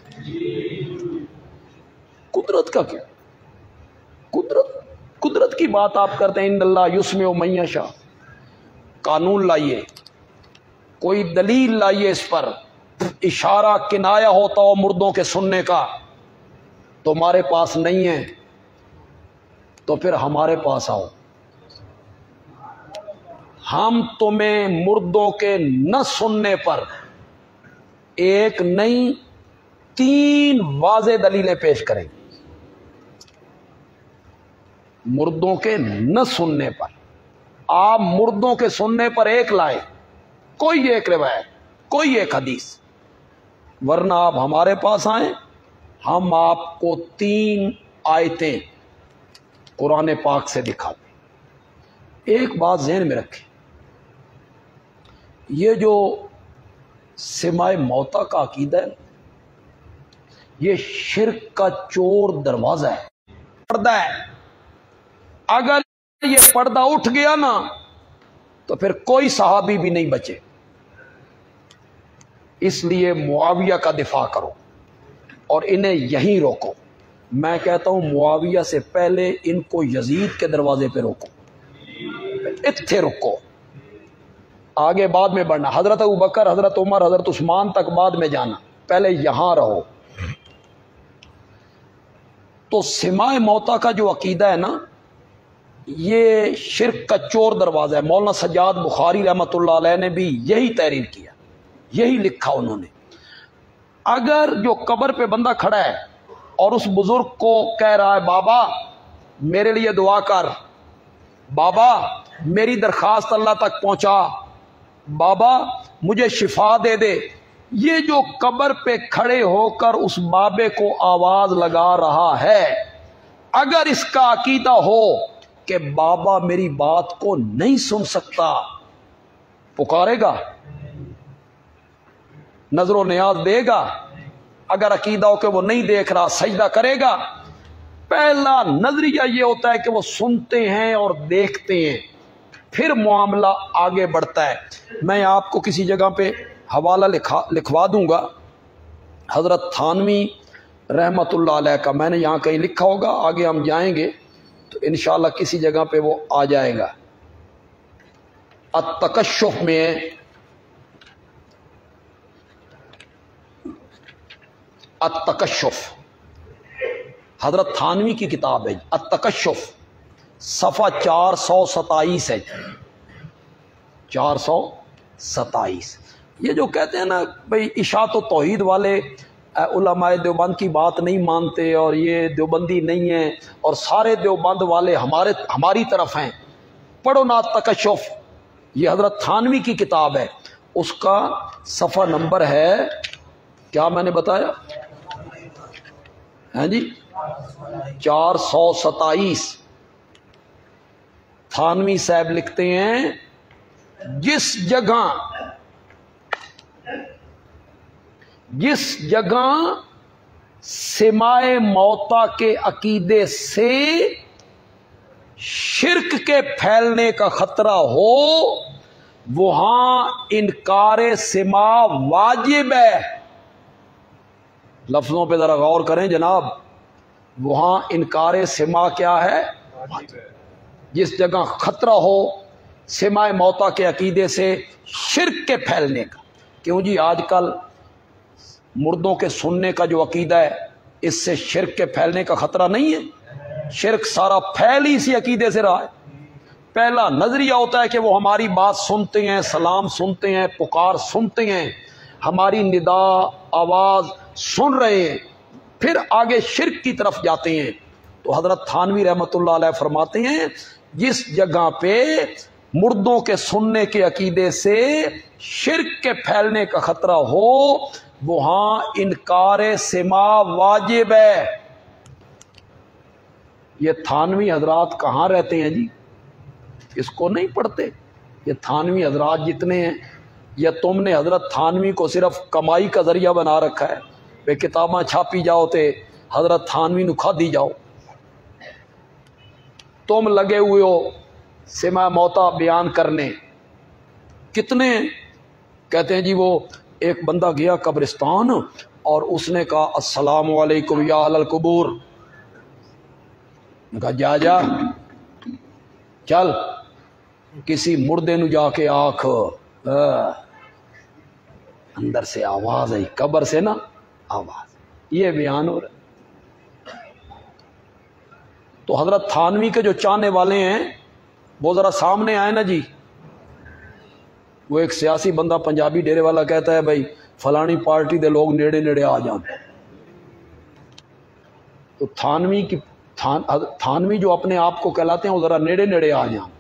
قدرت کا کیا، قدرت کی بات آپ کرتے ہیں ان اللہ یسمع من یشاء۔ قانون لائیے، کوئی دلیل لائیے اس پر، اشارہ کنایا ہوتا ہو مردوں کے سننے کا، تمہارے پاس نہیں ہے تو پھر ہمارے پاس آؤ، ہم تمہیں مردوں کے نہ سننے پر ایک نہیں 3 واضح دلیلیں پیش کریں گے۔ مردوں کے نہ سننے پر، آپ مردوں کے سننے پر ایک لائیں، کوئی ایک روایت، کوئی ایک حدیث، ورنہ آپ ہمارے پاس آئیں، ہم آپ کو 3 آیتیں قرآن پاک سے دکھا دیں۔ ایک بات ذہن میں رکھیں، یہ جو سماع موتا کا عقیدہ ہے یہ شرک کا چور دروازہ ہے، پردہ ہے، اگر یہ پردہ اٹھ گیا نا تو پھر کوئی صحابی بھی نہیں بچے۔ اس لیے معاویہ کا دفاع کرو اور انہیں یہیں روکو۔ میں کہتا ہوں معاویہ سے پہلے ان کو یزید کے دروازے پہ روکو، اتھے رکو، آگے بعد میں بڑھنا، حضرت ابوبکر، حضرت عمر، حضرت عثمان تک بعد میں جانا، پہلے یہاں رہو۔ تو سماع موتا کا جو عقیدہ ہے نا یہ شرک کا چور دروازہ ہے۔ مولانا سجاد بخاری رحمۃ اللہ علیہ نے بھی یہی تحریر کیا، یہی لکھا انہوں نے۔ اگر جو قبر پہ بندہ کھڑا ہے اور اس بزرگ کو کہہ رہا ہے بابا میرے لیے دعا کر، بابا میری درخواست اللہ تک پہنچا، بابا مجھے شفا دے دے، یہ جو قبر پہ کھڑے ہو کر اس بابے کو آواز لگا رہا ہے، اگر اس کا عقیدہ ہو کہ بابا میری بات کو نہیں سن سکتا، پکارے گا، نظر و نیاز دے گا؟ اگر عقیدہ ہو کہ وہ نہیں دیکھ رہا سجدہ کرے گا؟ پہلا نظریہ یہ ہوتا ہے کہ وہ سنتے ہیں اور دیکھتے ہیں، پھر معاملہ آگے بڑھتا ہے۔ میں آپ کو کسی جگہ پہ حوالہ لکھوا دوں گا، حضرت تھانوی رحمت اللہ علیہ کا، میں نے یہاں کہیں لکھا ہوگا، آگے ہم جائیں گے تو انشاءاللہ کسی جگہ پہ وہ آ جائے گا۔ التکشف میں التکشف حضرت تھانوی کی کتاب ہے التکشف، صفحہ 427 ہے، 427۔ یہ جو کہتے ہیں نا بھئی اشاعت و توحید والے علماء دیوبند کی بات نہیں مانتے اور یہ دیوبندی نہیں ہیں اور سارے دیوبند والے ہماری طرف ہیں، پڑھو نا تکشف، یہ حضرت تھانوی کی کتاب ہے، اس کا صفحہ نمبر ہے کیا میں نے بتایا ہے جی 427۔ تھانوی صاحب لکھتے ہیں جس جگہ سماع موتا کے عقیدے سے شرک کے پھیلنے کا خطرہ ہو وہاں انکار سماع واجب ہے۔ لفظوں پہ ذرا غور کریں جناب، وہاں انکار سماع کیا ہے؟ جس جگہ خطرہ ہو سماع موتا کے عقیدے سے شرک کے پھیلنے کا۔ کیوں جی آج کل مردوں کے سننے کا جو عقیدہ ہے اس سے شرک کے پھیلنے کا خطرہ نہیں ہے؟ شرک سارا پھیل ہی اسی عقیدے سے رہا ہے۔ پہلا نظریہ ہوتا ہے کہ وہ ہماری بات سنتے ہیں، سلام سنتے ہیں، پکار سنتے ہیں، ہماری ندا آواز سن رہے ہیں، پھر آگے شرک کی طرف جاتے ہیں۔ تو حضرت تھانوی رحمۃ اللہ علیہ فرماتے ہیں جس جگہ پہ مردوں کے سننے کے عقیدے سے شرک کے پھیلنے کا خطرہ ہو وہاں انکار سماع واجب ہے۔ یہ تھانوی حضرات کہاں رہتے ہیں جی؟ اس کو نہیں پڑھتے؟ یہ تھانوی حضرات جتنے ہیں، یا تم نے حضرت تھانوی کو صرف کمائی کا ذریعہ بنا رکھا ہے؟ وہ کتاباں چھاپی جاؤ تے حضرت تھانوی نو کھا دی جاؤ، تم لگے ہوئے ہو سماع موتا بیان کرنے۔ کتنے کہتے ہیں جی وہ ایک بندہ گیا قبرستان اور اس نے کہا السلام علیکم یا اہل القبور، کہا جا چل کسی مردے نو جا کے آنکھ، اندر سے آواز آئی، قبر سے نا آواز، یہ بیان ہو رہا ہے۔ تو حضرت تھانوی کے جو چاہنے والے ہیں وہ ذرا سامنے آئے نا جی۔ وہ ایک سیاسی بندہ پنجابی ڈیرے والا کہتا ہے بھائی فلانی پارٹی دے لوگ نیڑے نیڑے آ جان، تو تھانوی جو اپنے آپ کو کہلاتے ہیں وہ ذرا نیڑے نیڑے آ جان۔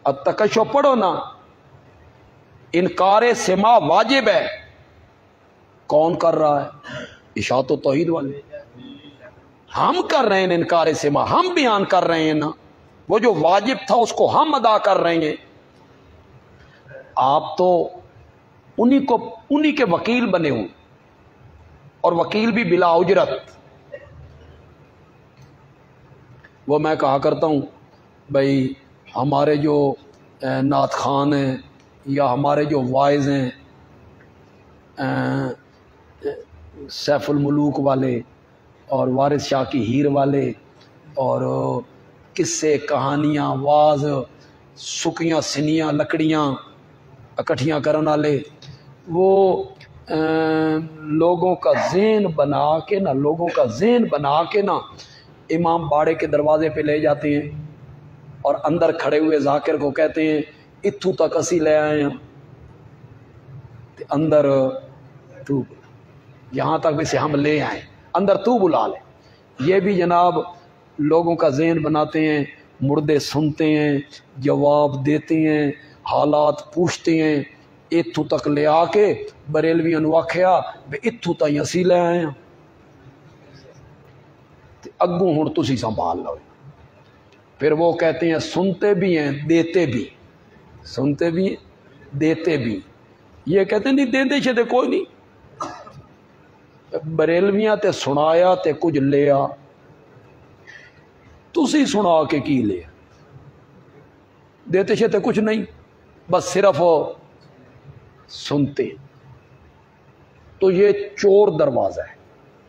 التکشف پڑھو نا، انکار سماع واجب ہے۔ کون کر رہا ہے؟ اشاعت و توحید والے، ہم کر رہے ہیں انکار سماع، ہم بیان کر رہے ہیں نا، وہ جو واجب تھا اس کو ہم ادا کر رہے ہیں۔ آپ تو انہی کے وکیل بنے ہوں، اور وکیل بھی بلا اجرت۔ وہ میں کہا کرتا ہوں بھائی ہمارے جو نعت خان ہیں یا ہمارے جو وائز ہیں سیف الملوک والے اور وارث شاہ کی ہیر والے اور قصے کہانیاں واز سکیاں سنیاں لکڑیاں اکٹھیاں کرنے والے، وہ لوگوں کا ذہن بنا کے نا امام باڑے کے دروازے پہ لے جاتے ہیں اور اندر کھڑے ہوئے ذاکر کو کہتے ہیں اتھو تک اسی لے آئے ہیں، اندر تو یہاں تک بھی سے ہم لے آئیں، اندر تو بلا لے۔ یہ بھی جناب لوگوں کا ذہن بناتے ہیں، مردے سنتے ہیں، جواب دیتے ہیں، حالات پوچھتے ہیں، اتھو تک لے آ کے بریلوی انو آکھیا بے اتھو تک اسی لے آئے ہیں، اگوں ہن تسی سنبھال لو۔ پھر وہ کہتے ہیں سنتے بھی ہیں دیتے بھی، سنتے بھی دیتے بھی۔ یہ کہتے ہیں نہیں دیندے شدے کوئی نہیں، بریلویاں تے سنایا تے کچھ لیا، تسی سنا کے کی لیا، دیتے شدے کچھ نہیں، بس صرف سنتے۔ تو یہ چور دروازہ ہے،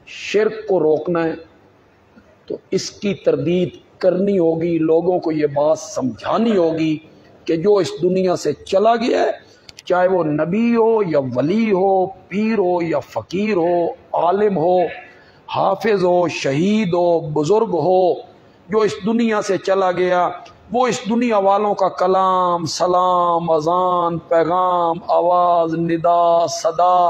شرک کو روکنا ہے تو اس کی تردید کرنی ہوگی، لوگوں کو یہ بات سمجھانی ہوگی کہ جو اس دنیا سے چلا گیا ہے، چاہے وہ نبی ہو یا ولی ہو، پیر ہو یا فقیر ہو، عالم ہو، حافظ ہو، شہید ہو، بزرگ ہو، جو اس دنیا سے چلا گیا وہ اس دنیا والوں کا کلام، سلام، اذان، پیغام، آواز، ندا، صدا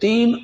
3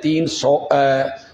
300,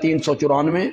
394।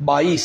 22,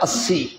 80।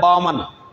52,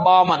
52,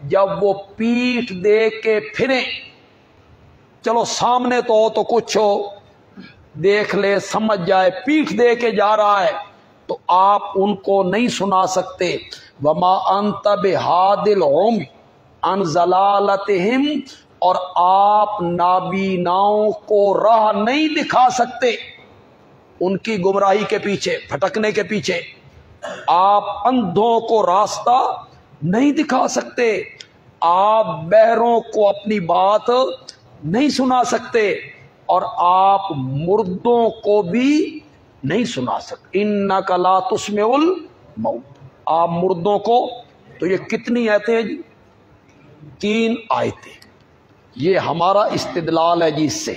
جب وہ پیٹھ دے کے پھریں، چلو سامنے تو ہو تو کچھ ہو، دیکھ لے سمجھ جائے، پیٹھ دے کے جا رہا ہے تو آپ ان کو نہیں سنا سکتے۔ وما انت بہاد العمی عن ضلالتہم، اور آپ نابیناؤں کو راہ نہیں دکھا سکتے ان کی گمراہی کے پیچھے، بھٹکنے کے پیچھے۔ آپ اندھوں کو راستہ نہیں دکھا سکتے، آپ بہروں کو اپنی بات نہیں سنا سکتے، اور آپ مردوں کو بھی نہیں سنا سکتے۔ انک لا تسمع الموت، آپ مردوں کو۔ تو یہ کتنی آیتیں ہیں جی؟ 3 آیتیں۔ یہ ہمارا استدلال ہے جی، اس سے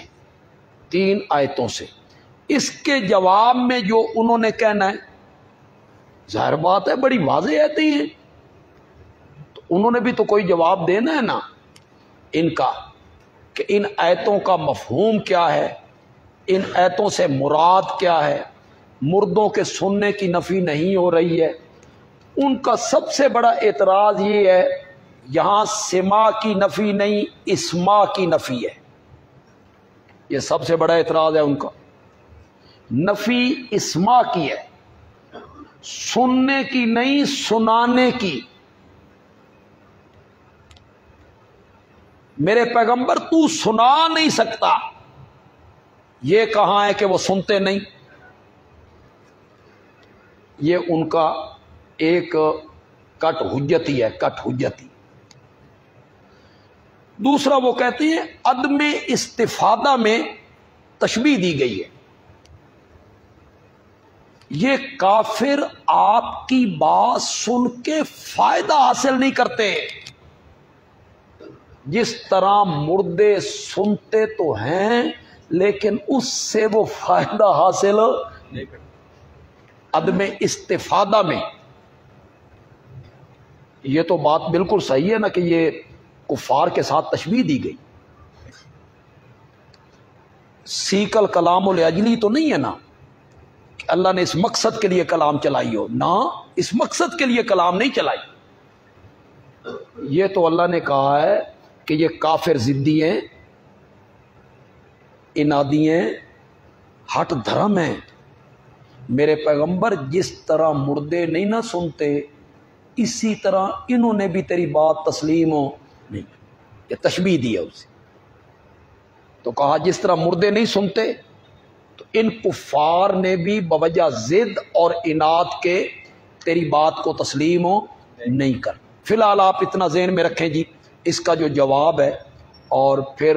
3 آیتوں سے۔ اس کے جواب میں جو انہوں نے کہنا ہے، ظاہر بات ہے بڑی واضح آیتیں ہیں، تو انہوں نے بھی تو کوئی جواب دینا ہے نا ان کا، کہ ان آیتوں کا مفہوم کیا ہے، ان آیتوں سے مراد کیا ہے۔ مردوں کے سننے کی نفی نہیں ہو رہی ہے۔ ان کا سب سے بڑا اعتراض یہ ہے، یہاں سما کی نفی نہیں، اسما کی نفی ہے۔ یہ سب سے بڑا اعتراض ہے ان کا، نفی اسما کی ہے، سننے کی نہیں، سنانے کی۔ میرے پیغمبر تو سنا نہیں سکتا، یہ کہاں ہے کہ وہ سنتے نہیں؟ یہ ان کا ایک کٹ حجتی ہے، کٹ حجتی۔ دوسرا وہ کہتے ہیں عدم استفادہ میں تشبیہ دی گئی ہے، یہ کافر آپ کی بات سن کے فائدہ حاصل نہیں کرتے، جس طرح مردے سنتے تو ہیں لیکن اس سے وہ فائدہ حاصل نہیں کرتے۔ عدم استفادہ میں یہ تو بات بالکل صحیح ہے نا کہ یہ کفار کے ساتھ تشبیہ دی گئی۔ سیکل کلام الاجلی تو نہیں ہے نا کہ اللہ نے اس مقصد کے لیے کلام چلائی ہو، نہ اس مقصد کے لیے کلام نہیں چلائی۔ یہ تو اللہ نے کہا ہے کہ یہ کافر ضدی ہیں، انادی ہیں، ہٹ دھرم ہیں۔ میرے پیغمبر جس طرح مردے نہیں نہ سنتے، اسی طرح انہوں نے بھی تیری بات تسلیم ہو نہیں، یہ تشبیہ دی ہے اسے۔ تو کہا جس طرح مردے نہیں سنتے، تو ان کفار نے بھی بوجہ ضد اور اناد کے تیری بات کو تسلیم ہو نہیں کر۔ فی الحال آپ اتنا ذہن میں رکھیں جی، اس کا جو جواب ہے، اور پھر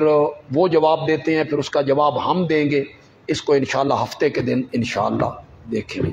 وہ جواب دیتے ہیں، پھر اس کا جواب ہم دیں گے۔ اس کو انشاءاللہ ہفتے کے دن انشاءاللہ دیکھیں گے۔